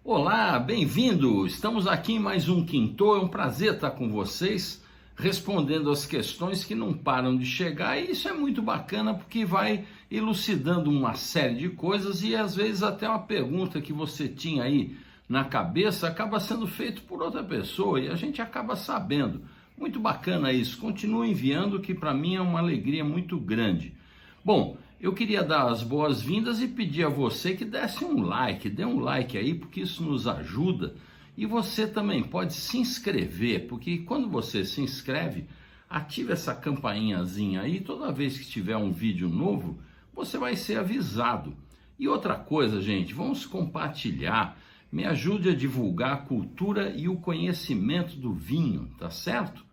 Olá, bem-vindo! Estamos aqui em mais um Quintou. É um prazer estar com vocês, respondendo as questões que não param de chegar, e isso é muito bacana porque vai elucidando uma série de coisas e às vezes até uma pergunta que você tinha aí na cabeça acaba sendo feito por outra pessoa e a gente acaba sabendo. Muito bacana isso. Continue enviando, que para mim é uma alegria muito grande. Bom, eu queria dar as boas-vindas e pedir a você que desse um like, dê um like aí, porque isso nos ajuda. E você também pode se inscrever, porque quando você se inscreve, ative essa campainhazinha aí, toda vez que tiver um vídeo novo, você vai ser avisado. E outra coisa, gente, vamos compartilhar, me ajude a divulgar a cultura e o conhecimento do vinho, tá certo?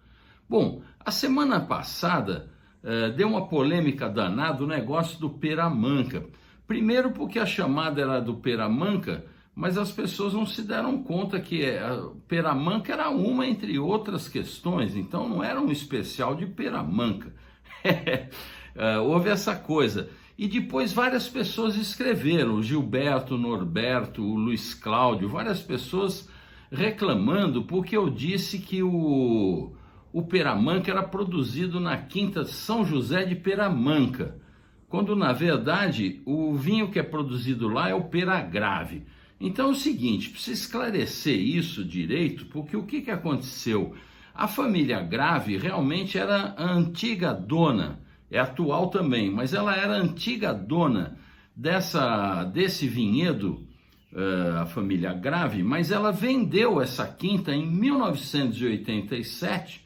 Bom, a semana passada deu uma polêmica danada o negócio do pera-manca. Primeiro porque a chamada era do pera-manca, mas as pessoas não se deram conta que a pera-manca era uma entre outras questões, então não era um especial de pera-manca. Houve essa coisa. E depois várias pessoas escreveram, o Gilberto, o Norberto, o Luiz Cláudio, várias pessoas reclamando porque eu disse que o pera-manca era produzido na Quinta São José de Peramanca, quando na verdade o vinho que é produzido lá é o pera-grave. Então é o seguinte, precisa esclarecer isso direito, porque o que aconteceu? A família Grave realmente era a antiga dona, é atual também, mas ela era a antiga dona desse vinhedo, a família Grave, mas ela vendeu essa quinta em 1987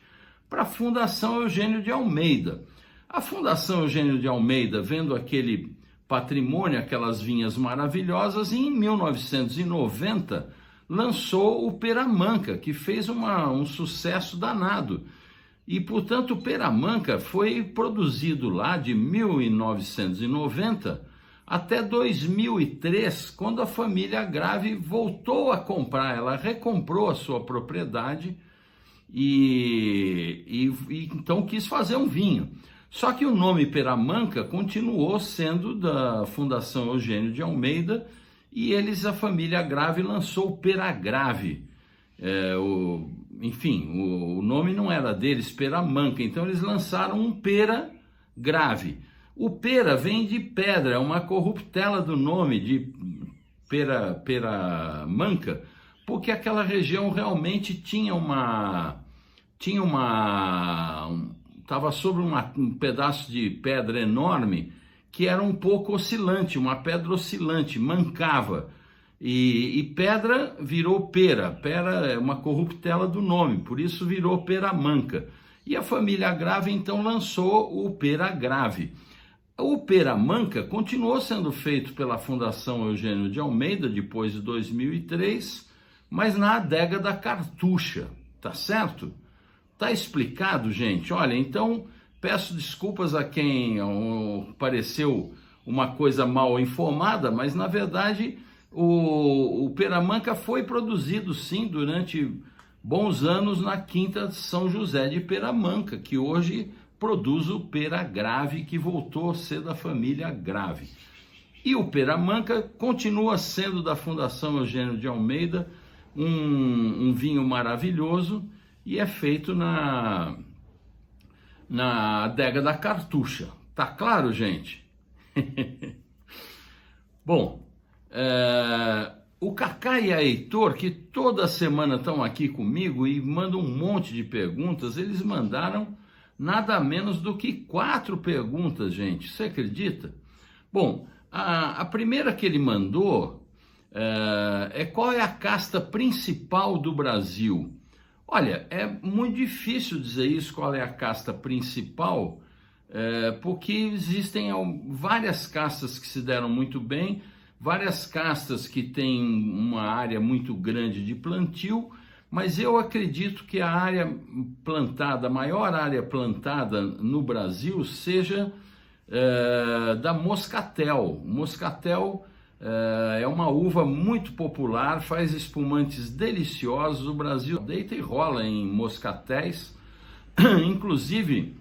para a Fundação Eugênio de Almeida. A Fundação Eugênio de Almeida, vendo aquele patrimônio, aquelas vinhas maravilhosas, e em 1990 lançou o pera-manca, que fez um sucesso danado. E, portanto, o pera-manca foi produzido lá de 1990 até 2003, quando a família Grave voltou a comprar, ela recomprou a sua propriedade e então quis fazer um vinho. Só que o nome pera-manca continuou sendo da Fundação Eugênio de Almeida e a família Grave lançou o pera-grave. Enfim, o nome não era deles, pera-manca, então eles lançaram um pera-grave. O pera vem de pedra, é uma corruptela do nome de pera-manca, porque aquela região realmente estava sobre um pedaço de pedra enorme que era um pouco oscilante, uma pedra oscilante, mancava. E pedra virou pera é uma corruptela do nome, por isso virou pera-manca. E a família Grave então lançou o pera-grave. O pera-manca continuou sendo feito pela Fundação Eugênio de Almeida depois de 2003, mas na adega da Cartucha, tá certo? Tá explicado, gente? Olha, então peço desculpas a quem pareceu uma coisa mal informada, mas na verdade o pera-manca foi produzido sim durante bons anos na Quinta São José de Peramanca, que hoje produz o pera-grave, que voltou a ser da família Grave. E o pera-manca continua sendo da Fundação Eugênio de Almeida, um vinho maravilhoso, e é feito na adega da Cartucha. Tá claro, gente? Bom, o Cacá e a Heitor, que toda semana estão aqui comigo e mandam um monte de perguntas, eles mandaram nada menos do que 4 perguntas, gente. Você acredita? Bom, a primeira que ele mandou qual é a casta principal do Brasil? Olha, é muito difícil dizer isso, qual é a casta principal, porque existem várias castas que se deram muito bem, várias castas que têm uma área muito grande de plantio, mas eu acredito que a maior área plantada no Brasil seja da Moscatel. Moscatel é uma uva muito popular, faz espumantes deliciosos. O Brasil deita e rola em moscatéis, Inclusive,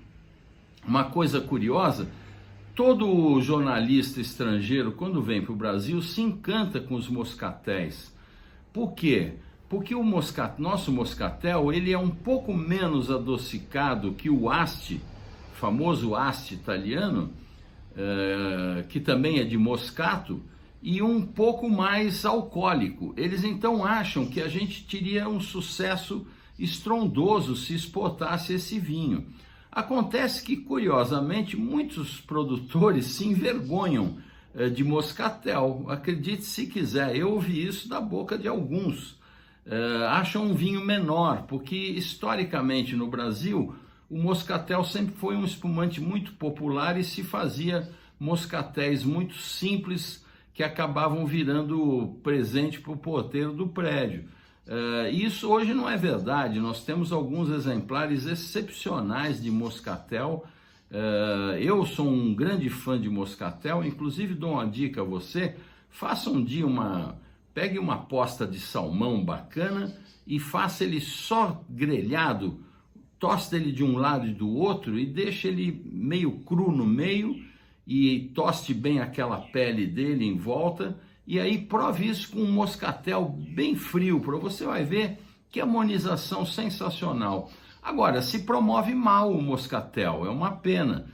uma coisa curiosa, todo jornalista estrangeiro, quando vem para o Brasil, se encanta com os moscatéis. Por quê? Porque o nosso moscatel, ele é um pouco menos adocicado que o Asti, famoso Asti italiano, que também é de Moscato, e um pouco mais alcoólico. Eles então acham que a gente teria um sucesso estrondoso se exportasse esse vinho. Acontece que, curiosamente, muitos produtores se envergonham de moscatel. Acredite se quiser, eu ouvi isso da boca de alguns. Acham um vinho menor, porque historicamente no Brasil o moscatel sempre foi um espumante muito popular e se fazia moscatéis muito simples que acabavam virando presente para o porteiro do prédio. Isso hoje não é verdade, nós temos alguns exemplares excepcionais de moscatel. Eu sou um grande fã de moscatel, inclusive dou uma dica a você, faça um dia pegue uma posta de salmão bacana e faça ele só grelhado, toste ele de um lado e do outro e deixe ele meio cru no meio e toste bem aquela pele dele em volta e aí prove isso com um moscatel bem frio, para você vai ver que harmonização sensacional. Agora, se promove mal o moscatel, é uma pena.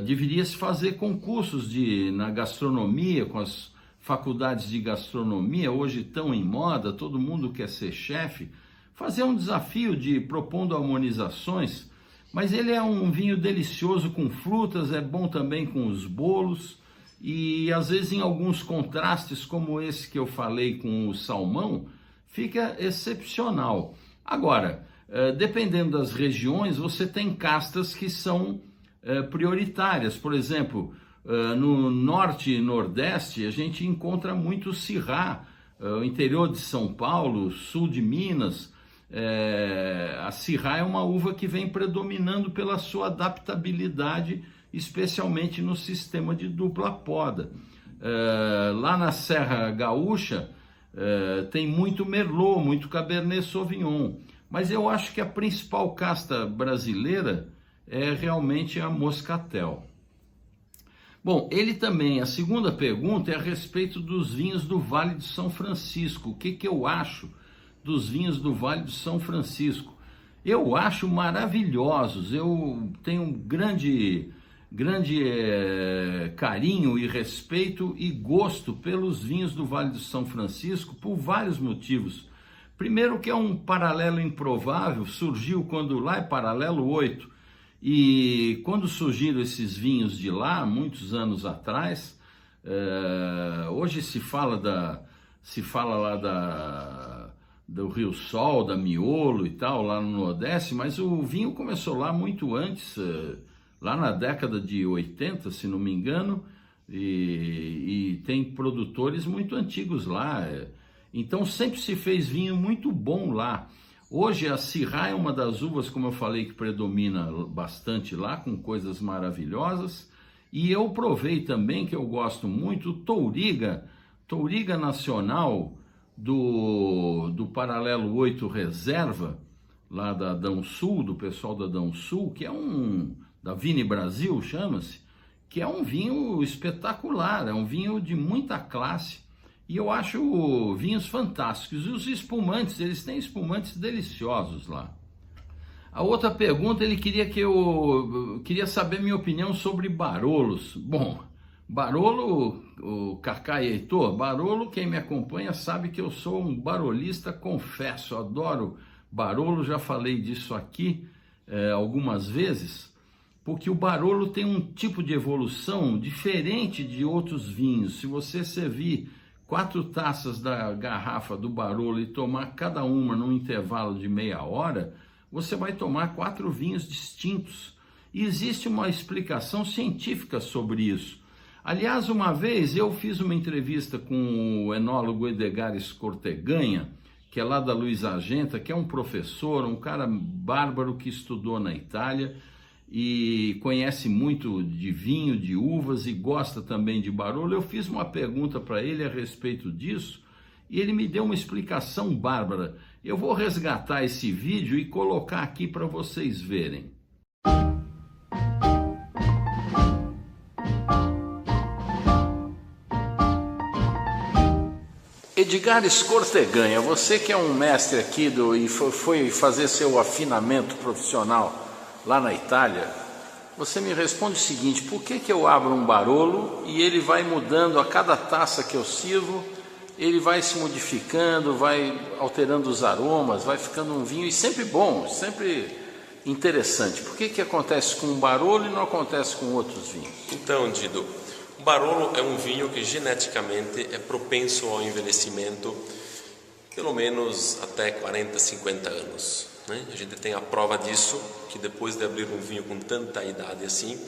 Deveria se fazer concursos na gastronomia, com as faculdades de gastronomia, hoje tão em moda, todo mundo quer ser chefe, fazer um desafio de propondo harmonizações, mas ele é um vinho delicioso com frutas, é bom também com os bolos, e às vezes em alguns contrastes, como esse que eu falei com o salmão, fica excepcional. Agora, dependendo das regiões, você tem castas que são prioritárias, por exemplo, no norte e nordeste a gente encontra muito Syrah, o interior de São Paulo, sul de Minas, a Syrah é uma uva que vem predominando pela sua adaptabilidade, especialmente no sistema de dupla poda. Lá na Serra Gaúcha tem muito Merlot, muito Cabernet Sauvignon, mas eu acho que a principal casta brasileira é realmente a Moscatel. Bom, a segunda pergunta é a respeito dos vinhos do Vale do São Francisco. O que eu acho dos vinhos do Vale do São Francisco? Eu acho maravilhosos, eu tenho um grande carinho e respeito e gosto pelos vinhos do Vale do São Francisco por vários motivos. Primeiro que é um paralelo improvável, surgiu quando lá é paralelo 8, e quando surgiram esses vinhos de lá, muitos anos atrás, hoje se fala lá do Rio Sol, da Miolo e tal, lá no Nordeste, mas o vinho começou lá muito antes, lá na década de 80, se não me engano, e tem produtores muito antigos lá, então sempre se fez vinho muito bom lá. Hoje a Syrah é uma das uvas, como eu falei, que predomina bastante lá, com coisas maravilhosas, e eu provei também, que eu gosto muito, Touriga Nacional, do Paralelo 8 Reserva, lá da Dão Sul, do pessoal da Dão Sul, que é da Vini Brasil, chama-se, que é um vinho espetacular, é um vinho de muita classe, e eu acho vinhos fantásticos. E os espumantes, eles têm espumantes deliciosos lá. A outra pergunta, ele queria saber minha opinião sobre Barolos. Bom, Barolo, o Cacá e Heitor, Barolo, quem me acompanha sabe que eu sou um barolista, confesso, adoro Barolo, já falei disso aqui algumas vezes, porque o Barolo tem um tipo de evolução diferente de outros vinhos. Se você servir 4 taças da garrafa do Barolo e tomar cada uma num intervalo de meia hora, você vai tomar 4 vinhos distintos. E existe uma explicação científica sobre isso. Aliás, uma vez eu fiz uma entrevista com o enólogo Edgar Escorteganha, que é lá da Luiz Argenta, que é um professor, um cara bárbaro que estudou na Itália e conhece muito de vinho, de uvas e gosta também de Barolo. Eu fiz uma pergunta para ele a respeito disso e ele me deu uma explicação bárbara. Eu vou resgatar esse vídeo e colocar aqui para vocês verem. Edgar Scorteganha, você que é um mestre aqui e foi fazer seu afinamento profissional lá na Itália, você me responde o seguinte: por que eu abro um Barolo e ele vai mudando a cada taça que eu sirvo, ele vai se modificando, vai alterando os aromas, vai ficando um vinho e sempre bom, sempre interessante. Por que acontece com um Barolo e não acontece com outros vinhos? Então, Dido, o Barolo é um vinho que geneticamente é propenso ao envelhecimento pelo menos até 40, 50 anos. Né? A gente tem a prova disso, que depois de abrir um vinho com tanta idade assim,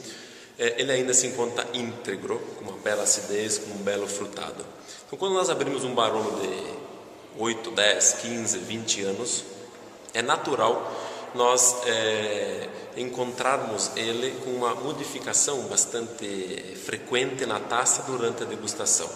ele ainda se encontra íntegro, com uma bela acidez, com um belo frutado. Então, quando nós abrimos um Barolo de 8, 10, 15, 20 anos, é natural nós encontrarmos ele com uma modificação bastante frequente na taça durante a degustação.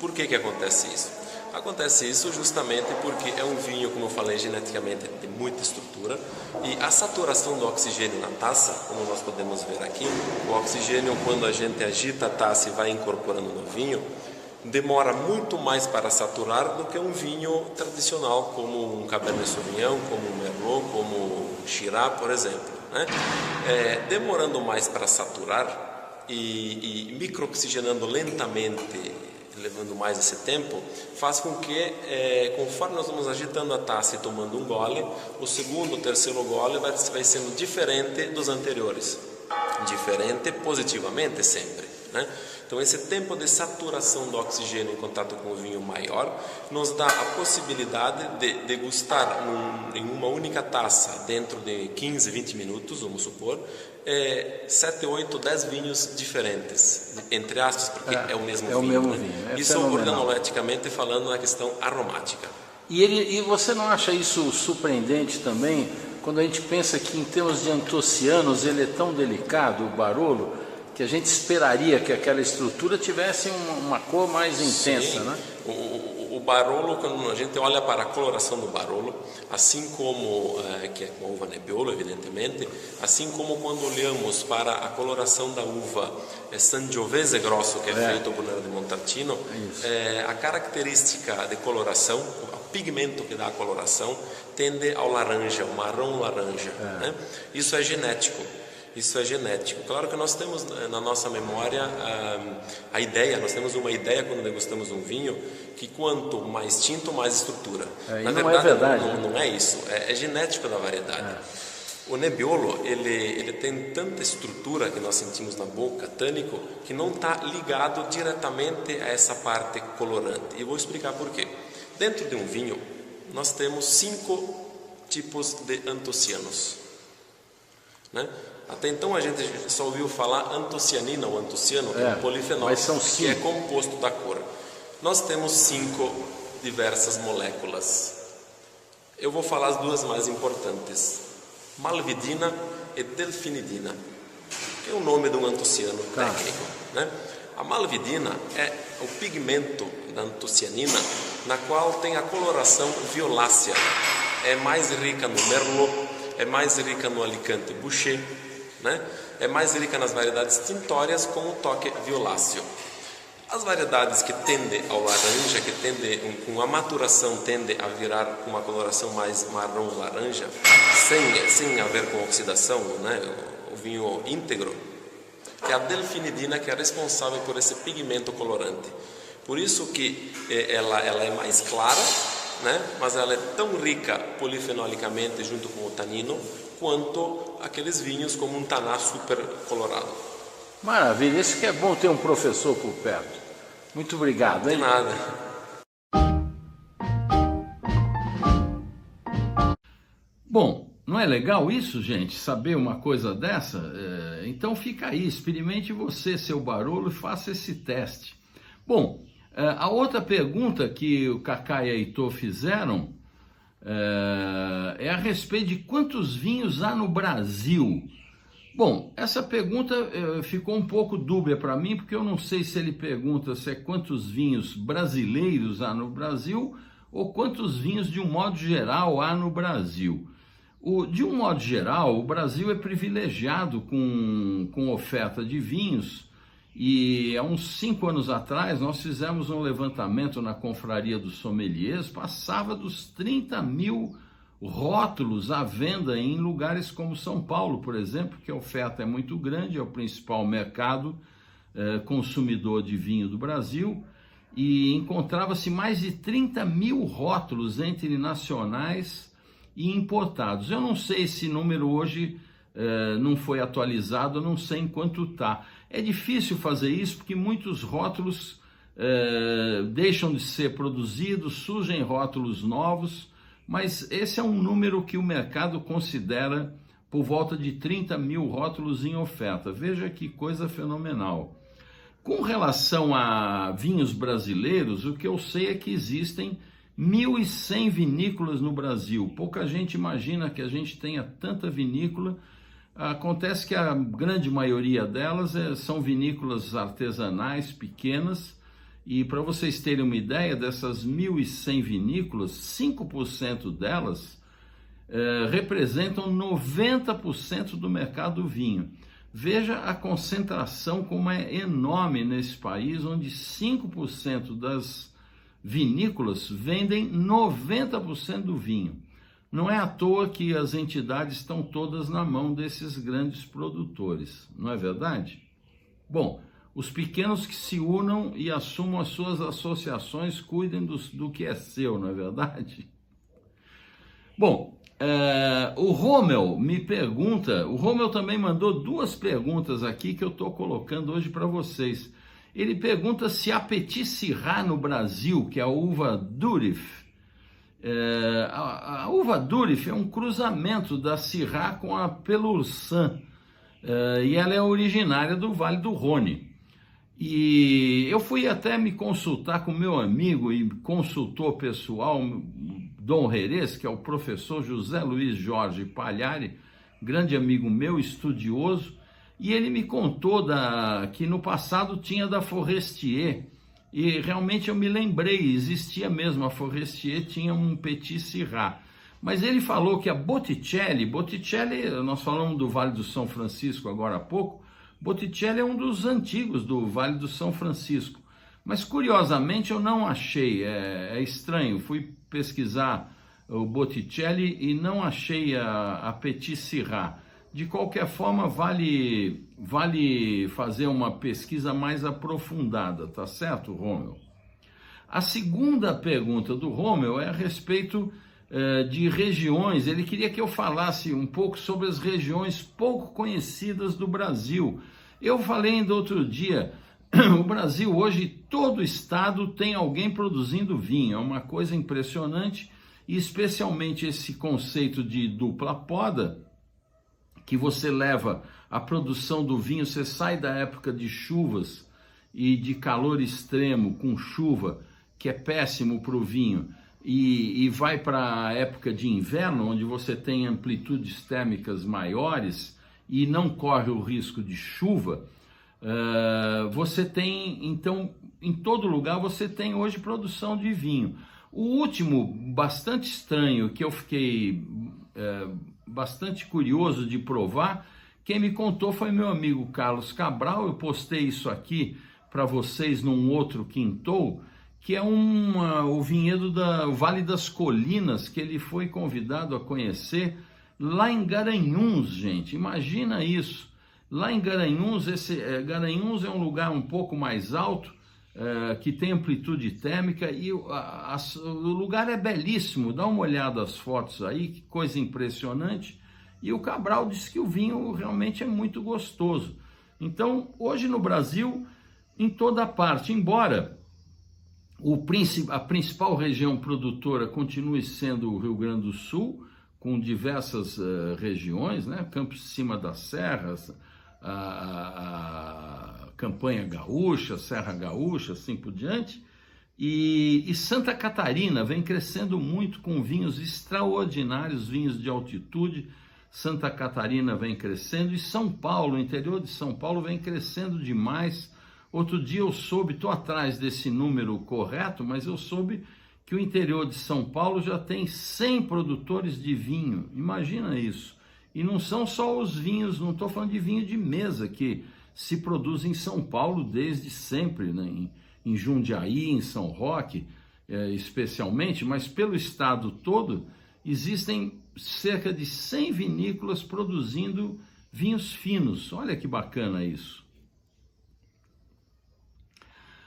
Por que acontece isso? Acontece isso justamente porque é um vinho, como eu falei, geneticamente de muita estrutura, e a saturação do oxigênio na taça, como nós podemos ver aqui, o oxigênio, quando a gente agita a taça e vai incorporando no vinho, demora muito mais para saturar do que um vinho tradicional, como um Cabernet Sauvignon, como um Merlot, como um Shiraz, por exemplo. Né? Demorando mais para saturar e microoxigenando lentamente, levando mais esse tempo, faz com que, conforme nós vamos agitando a taça e tomando um gole, o segundo, o terceiro gole vai sendo diferente dos anteriores. Diferente positivamente sempre. Né? Então, esse tempo de saturação do oxigênio em contato com o vinho maior nos dá a possibilidade de degustar em uma única taça, dentro de 15, 20 minutos, vamos supor, 7, 8, 10 vinhos diferentes, entre aspas, porque é o mesmo vinho. É o mesmo né? vinho. Isso organoleticamente falando na questão aromática. E você não acha isso surpreendente também, quando a gente pensa que em termos de antocianos ele é tão delicado, o Barolo, que a gente esperaria que aquela estrutura tivesse uma cor mais intensa, né? O Barolo, quando a gente olha para a coloração do Barolo, assim como, que é com a uva Nebbiolo, evidentemente, assim como quando olhamos para a coloração da uva Sangiovese Grosso, que é feito por Brunello di Montalcino, a característica de coloração, o pigmento que dá a coloração, tende ao laranja, o marrom laranja. Né? Isso é genético. Isso é genético. Claro que nós temos na nossa memória nós temos uma ideia quando degustamos um vinho, que quanto mais tinto, mais estrutura. Na verdade, não é isso, é genético da variedade. O Nebbiolo, ele tem tanta estrutura que nós sentimos na boca, tânico, que não está ligado diretamente a essa parte colorante. E vou explicar por quê. Dentro de um vinho, nós temos 5 tipos de antocianos. Né? Até então a gente só ouviu falar antocianina ou antociano, que é um polifenol, que é composto da cor. Nós temos 5 diversas moléculas. Eu vou falar as duas mais importantes: malvidina e delfinidina, que é o nome de um antociano técnico. Né? A malvidina é o pigmento da antocianina, na qual tem a coloração violácea. É mais rica no Merlot, é mais rica no Alicante Bouschet, né? É mais rica nas variedades tintórias com o toque violáceo. As variedades que tendem ao laranja, que tendem com a maturação, tendem a virar com uma coloração mais marrom laranja, sem haver com oxidação, né? O vinho íntegro, é a delfinidina que é responsável por esse pigmento colorante. Por isso que ela é mais clara, né? Mas ela é tão rica polifenolicamente junto com o tanino quanto aqueles vinhos como um taná super colorado. Maravilha, isso que é bom ter um professor por perto. Muito obrigado, hein? De nada. Bom, não é legal isso, gente? Saber uma coisa dessa? Então fica aí, experimente você seu Barolo e faça esse teste. Bom, a outra pergunta que o Cacá e a Heitor fizeram é a respeito de quantos vinhos há no Brasil. Bom, essa pergunta ficou um pouco dúbia para mim, porque eu não sei se ele pergunta se é quantos vinhos brasileiros há no Brasil ou quantos vinhos de um modo geral há no Brasil. De um modo geral, o Brasil é privilegiado com oferta de vinhos, e há uns 5 anos atrás nós fizemos um levantamento na Confraria dos Sommeliers, passava dos 30 mil rótulos à venda em lugares como São Paulo, por exemplo, que a oferta é muito grande, é o principal mercado consumidor de vinho do Brasil, e encontrava-se mais de 30 mil rótulos entre nacionais e importados. Eu não sei esse número hoje não foi atualizado, eu não sei em quanto está. É difícil fazer isso porque muitos rótulos deixam de ser produzidos, surgem rótulos novos, mas esse é um número que o mercado considera por volta de 30 mil rótulos em oferta. Veja que coisa fenomenal. Com relação a vinhos brasileiros, o que eu sei é que existem 1.100 vinícolas no Brasil. Pouca gente imagina que a gente tenha tanta vinícola. Acontece que a grande maioria delas são vinícolas artesanais, pequenas, e para vocês terem uma ideia, dessas 1.100 vinícolas, 5% delas representam 90% do mercado do vinho. Veja a concentração como é enorme nesse país, onde 5% das vinícolas vendem 90% do vinho. Não é à toa que as entidades estão todas na mão desses grandes produtores, não é verdade? Bom, os pequenos que se unam e assumam as suas associações, cuidem do que é seu, não é verdade? Bom, o Rommel me pergunta, o Rommel também mandou 2 perguntas aqui que eu estou colocando hoje para vocês. Ele pergunta se há Petit Syrah no Brasil, que é a uva Durif. A uva Durif é um cruzamento da Syrah com a Peloursin, e ela é originária do Vale do Rhône. E eu fui até me consultar com meu amigo e consultor pessoal, Dom Herês, que é o professor José Luiz Jorge Pagliari, grande amigo meu, estudioso, e ele me contou que no passado tinha da Forestier, e realmente eu me lembrei, existia mesmo, a Forestier tinha um Petit Syrah. Mas ele falou que a Botticelli, nós falamos do Vale do São Francisco agora há pouco, Botticelli é um dos antigos do Vale do São Francisco. Mas curiosamente eu não achei, é estranho, fui pesquisar o Botticelli e não achei a Petit Syrah. De qualquer forma, vale fazer uma pesquisa mais aprofundada, tá certo, Rommel? A segunda pergunta do Rommel é a respeito de regiões. Ele queria que eu falasse um pouco sobre as regiões pouco conhecidas do Brasil. Eu falei ainda outro dia, o Brasil hoje, todo estado tem alguém produzindo vinho, é uma coisa impressionante, e especialmente esse conceito de dupla poda, que você leva a produção do vinho, você sai da época de chuvas e de calor extremo com chuva, que é péssimo para o vinho, e vai para a época de inverno, onde você tem amplitudes térmicas maiores e não corre o risco de chuva. Você tem, então, em todo lugar você tem hoje produção de vinho. O último, bastante estranho, que eu fiquei bastante curioso de provar, quem me contou foi meu amigo Carlos Cabral. Eu postei isso aqui para vocês num outro quintou, que é o vinhedo do Vale das Colinas, que ele foi convidado a conhecer lá em Garanhuns, gente. Imagina isso. Lá em Garanhuns, Garanhuns é um lugar um pouco mais alto, que tem amplitude térmica, e o lugar é belíssimo. Dá uma olhada nas fotos aí, que coisa impressionante. E o Cabral disse que o vinho realmente é muito gostoso. Então, hoje no Brasil, em toda parte, embora a principal região produtora continue sendo o Rio Grande do Sul, com diversas regiões, né? Campos de Cima das Serras, a Campanha Gaúcha, Serra Gaúcha, assim por diante, e Santa Catarina vem crescendo muito com vinhos extraordinários, vinhos de altitude. Santa Catarina vem crescendo, e São Paulo, o interior de São Paulo, vem crescendo demais. Outro dia eu soube, estou atrás desse número correto, mas eu soube que o interior de São Paulo já tem 100 produtores de vinho. Imagina isso. E não são só os vinhos, não estou falando de vinho de mesa, que se produz em São Paulo desde sempre, né? Em Jundiaí, em São Roque, especialmente, mas pelo estado todo, existem cerca de 100 vinícolas produzindo vinhos finos. Olha que bacana isso.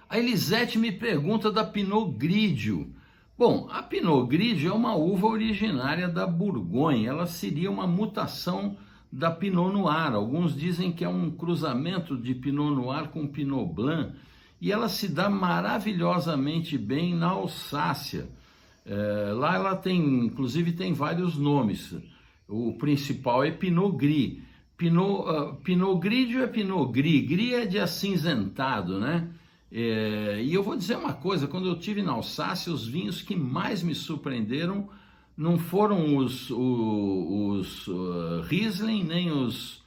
A Elisete me pergunta da Pinot Grigio. Bom, a Pinot Grigio é uma uva originária da Borgonha. Ela seria uma mutação da Pinot Noir. Alguns dizem que é um cruzamento de Pinot Noir com Pinot Blanc. E ela se dá maravilhosamente bem na Alsácia. Lá ela tem, inclusive, tem vários nomes. O principal é Pinot Gris. Pinot Grigio é Pinot Gris. Gris é de acinzentado, né? E eu vou dizer uma coisa, quando eu estive na Alsácia, os vinhos que mais me surpreenderam não foram os Riesling, nem os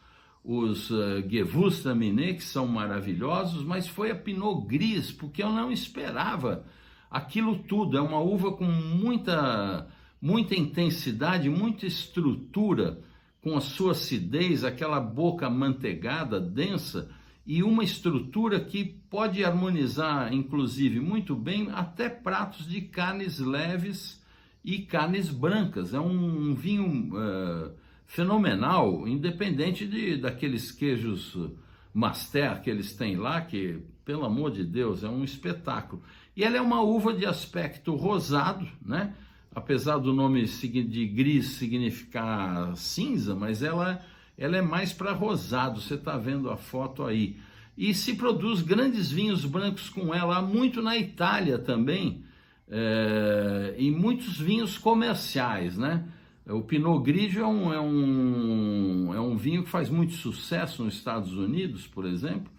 Gewürztraminer, que são maravilhosos, mas foi a Pinot Gris, porque eu não esperava aquilo tudo. É uma uva com muita intensidade, muita estrutura, com a sua acidez, aquela boca amanteigada, densa, e uma estrutura que pode harmonizar, inclusive, muito bem até pratos de carnes leves e carnes brancas. É um vinho fenomenal, independente daqueles queijos master que eles têm lá, que, pelo amor de Deus, é um espetáculo. E ela é uma uva de aspecto rosado, né? Apesar do nome de gris significar cinza, mas ela é mais para rosado, você está vendo a foto aí. E se produz grandes vinhos brancos com ela, há muito na Itália também, e muitos vinhos comerciais, né? O Pinot Grigio é um vinho que faz muito sucesso nos Estados Unidos, por exemplo,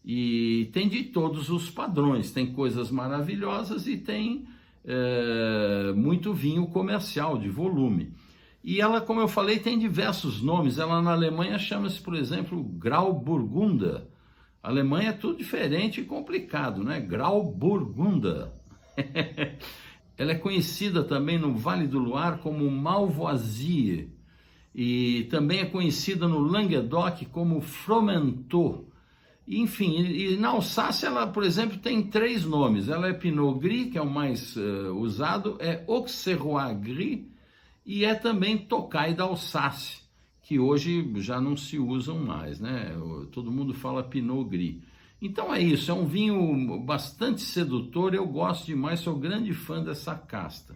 e tem de todos os padrões, tem coisas maravilhosas e tem muito vinho comercial, de volume. E ela, como eu falei, tem diversos nomes. Ela na Alemanha chama-se, por exemplo, Grauburgunder. A Alemanha é tudo diferente e complicado, né? Grauburgunder. Ela é conhecida também no Vale do Loire como Malvoisie. E também é conhecida no Languedoc como Fromenteau. Enfim, e na Alsácia ela, por exemplo, tem 3 nomes. Ela é Pinot Gris, que é o mais usado, é Auxerrois Gris, e é também Tokay da Alsácia, que hoje já não se usam mais, né? Todo mundo fala Pinot Gris. Então é isso, é um vinho bastante sedutor, eu gosto demais, sou grande fã dessa casta.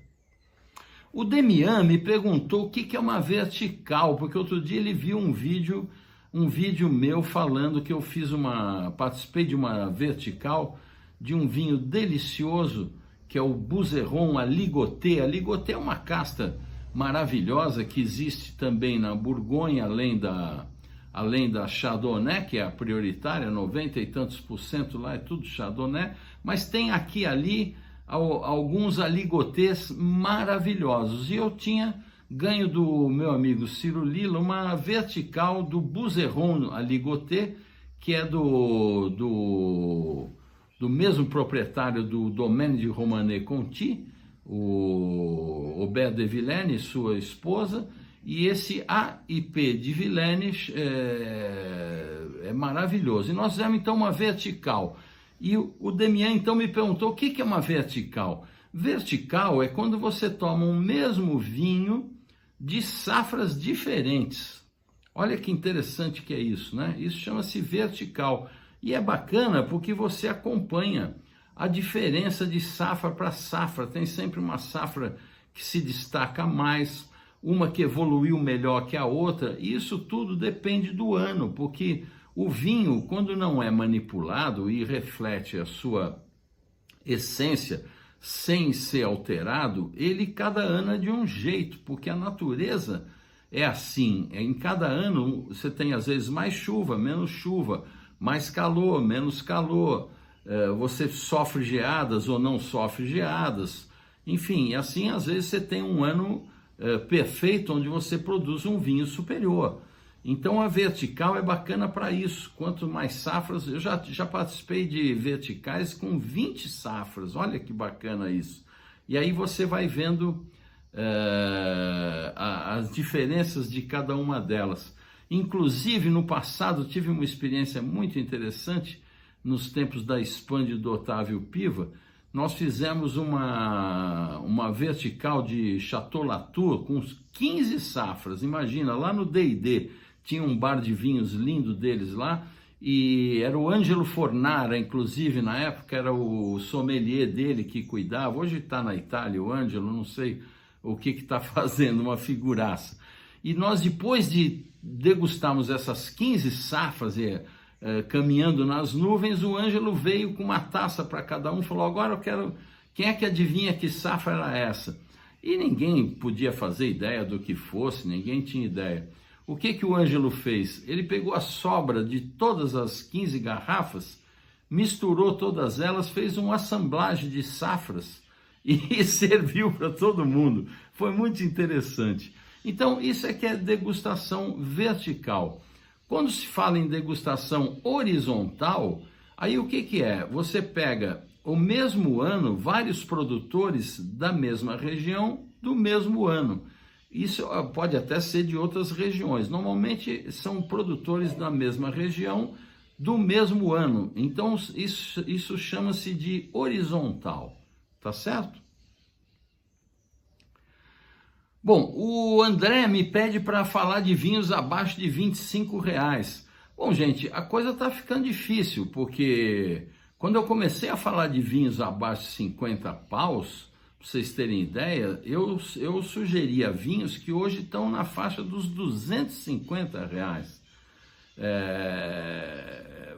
O Demian me perguntou o que é uma vertical, porque outro dia ele viu um vídeo meu falando que eu participei de uma vertical de um vinho delicioso, que é o Buzeron Aligoté. Aligoté é uma casta maravilhosa que existe também na Borgonha, além da Chardonnay, que é a prioritária, 90 e tantos % lá é tudo Chardonnay, mas tem aqui e ali alguns aligotés maravilhosos. E eu tinha ganho do meu amigo Ciro Lilla uma vertical do Buzeron Aligoté, que é do mesmo proprietário do Domaine de Romanée-Conti, o Aubert de Villaine, sua esposa, e esse AIP de Villaine é maravilhoso. E nós fizemos então uma vertical. E o Demian então me perguntou o que é uma vertical. Vertical é quando você toma um mesmo vinho de safras diferentes. Olha que interessante que é isso, né? Isso chama-se vertical. E é bacana porque você acompanha a diferença de safra para safra. Tem sempre uma safra que se destaca mais, uma que evoluiu melhor que a outra, e isso tudo depende do ano, porque o vinho, quando não é manipulado e reflete a sua essência sem ser alterado, ele cada ano é de um jeito, porque a natureza é assim. Em cada ano você tem às vezes mais chuva, mais calor, menos calor, você sofre geadas ou não sofre geadas, enfim, assim às vezes você tem um ano perfeito onde você produz um vinho superior. Então a vertical é bacana para isso. Quanto mais safras, eu já participei de verticais com 20 safras, olha que bacana isso. E aí você vai vendo as diferenças de cada uma delas. Inclusive, no passado, tive uma experiência muito interessante, nos tempos da Expand do Otávio Piva. Nós fizemos uma vertical de Chateau Latour com 15 safras. Imagina, lá no D&D, tinha um bar de vinhos lindo deles lá, e era o Ângelo Fornara, inclusive, na época, era o sommelier dele que cuidava. Hoje está na Itália, o Ângelo, não sei o que está fazendo, uma figuraça. E nós, depois de degustarmos essas 15 safras, caminhando nas nuvens, o Ângelo veio com uma taça para cada um, falou: agora eu quero, quem é que adivinha que safra era essa? E ninguém podia fazer ideia do que fosse, ninguém tinha ideia. O que o Ângelo fez? Ele pegou a sobra de todas as 15 garrafas, misturou todas elas, fez uma assemblagem de safras e serviu para todo mundo. Foi muito interessante. Então, isso é que é degustação vertical. Quando se fala em degustação horizontal, aí o que é? Você pega o mesmo ano, vários produtores da mesma região, do mesmo ano. Isso pode até ser de outras regiões. Normalmente são produtores da mesma região, do mesmo ano. Então, isso chama-se de horizontal. Tá certo? Bom, o André me pede para falar de vinhos abaixo de R$25. Bom, gente, a coisa está ficando difícil, porque quando eu comecei a falar de vinhos abaixo de 50 paus, para vocês terem ideia, eu sugeria vinhos que hoje estão na faixa dos R$250.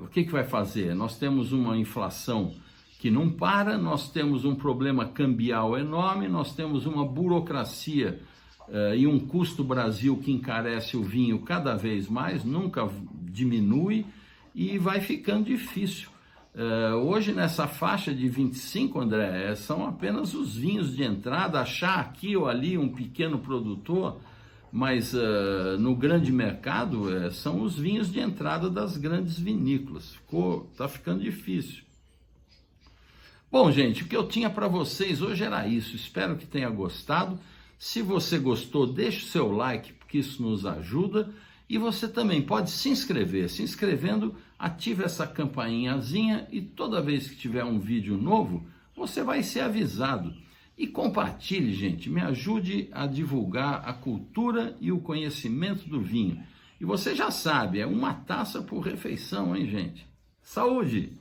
O que vai fazer? Nós temos uma inflação que não para, nós temos um problema cambial enorme, nós temos uma burocracia e um custo Brasil que encarece o vinho cada vez mais, nunca diminui, e vai ficando difícil. Hoje, nessa faixa de 25, André, são apenas os vinhos de entrada, achar aqui ou ali um pequeno produtor, mas no grande mercado são os vinhos de entrada das grandes vinícolas. Tá ficando difícil. Bom, gente, o que eu tinha para vocês hoje era isso. Espero que tenha gostado. Se você gostou, deixe o seu like, porque isso nos ajuda. E você também pode se inscrever. Se inscrevendo, ative essa campainhazinha e toda vez que tiver um vídeo novo, você vai ser avisado. E compartilhe, gente. Me ajude a divulgar a cultura e o conhecimento do vinho. E você já sabe, é uma taça por refeição, hein, gente? Saúde!